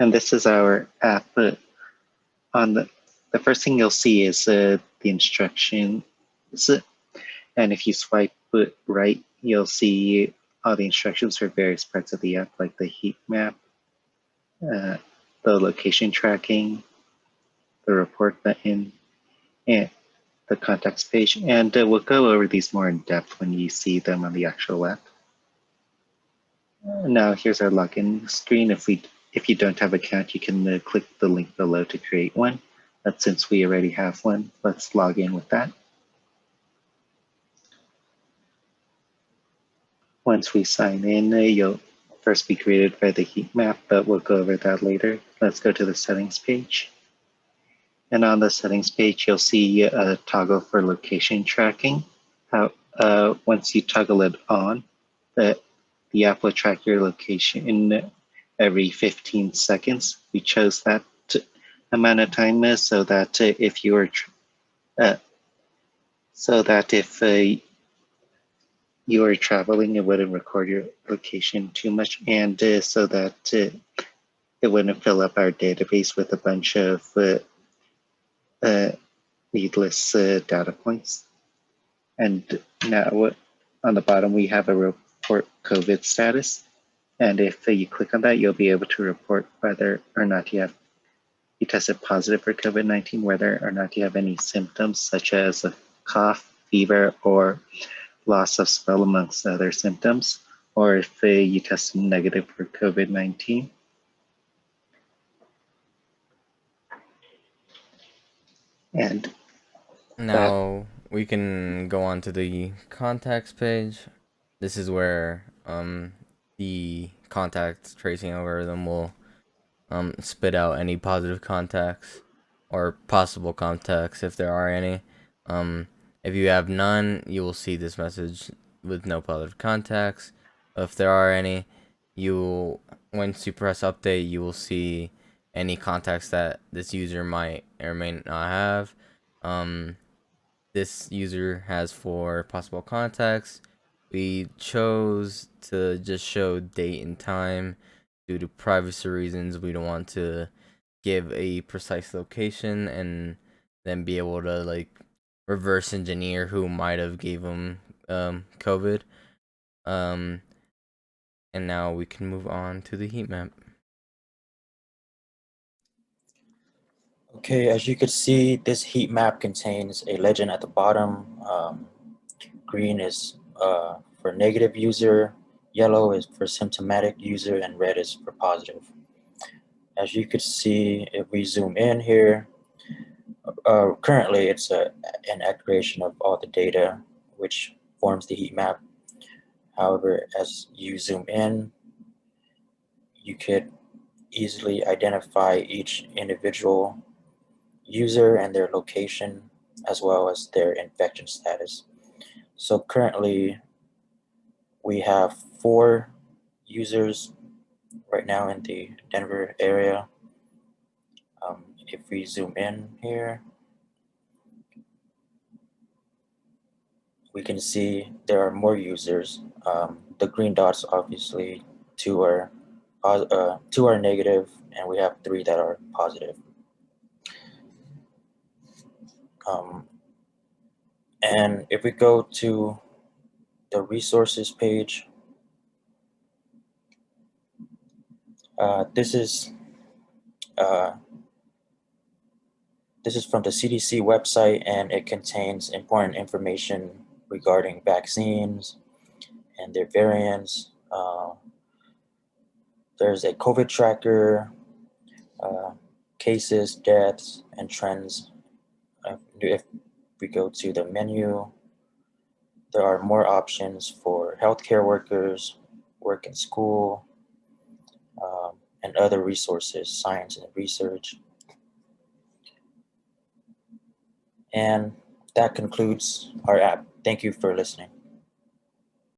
And this is our app. On the first thing you'll see is the instructions. And if you swipe right, you'll see all the instructions for various parts of the app, like the heat map, the location tracking, the report button, and the contacts page. And we'll go over these more in depth when you see them on the actual app. Now here's our login screen. If you don't have an account, you can click the link below to create one. But since we already have one, let's log in with that. Once we sign in, you'll first be greeted by the heat map, but we'll go over that later. Let's go to the settings page. And on the settings page, you'll see a toggle for location tracking. Once you toggle it on, the app will track your location every 15 seconds. We chose that amount of time so that if you were you were traveling, it wouldn't record your location too much, and so that it wouldn't fill up our database with a bunch of needless data points. And now on the bottom, we have a report COVID status. And if you click on that, you'll be able to report whether or not you tested positive for COVID-19, whether or not you have any symptoms such as a cough, fever, or loss of smell amongst other symptoms, or if you tested negative for COVID-19. And Now we can go on to the contacts page. This is where the contact tracing algorithm will spit out any positive contacts or possible contacts if there are any. Um, if you have none, you will see this message with no positive contacts. If there are any, once you press update, you will see any contacts that this user might or may not have. This user has 4 possible contacts. We chose to just show date and time due to privacy reasons. We don't want to give a precise location and then be able to like reverse engineer who might have gave them COVID. Um, and now we can move on to the heat map. Okay, as you can see, this heat map contains a legend at the bottom. Green is for negative user, yellow is for symptomatic user, and red is for positive. As you can see, if we zoom in here, currently it's an aggregation of all the data which forms the heat map. However, as you zoom in, you could easily identify each individual user and their location, as well as their infection status. So currently, we have 4 users right now in the Denver area. If we zoom in here, we can see there are more users. The green dots, obviously, 2 are negative, and we have 3 that are positive. And if we go to the resources page, this is from the CDC website, and it contains important information regarding vaccines and their variants. There's a COVID tracker, cases, deaths, and trends. If we go to the menu, there are more options for healthcare workers, work and school, and other resources, science and research. And that concludes our app. Thank you for listening.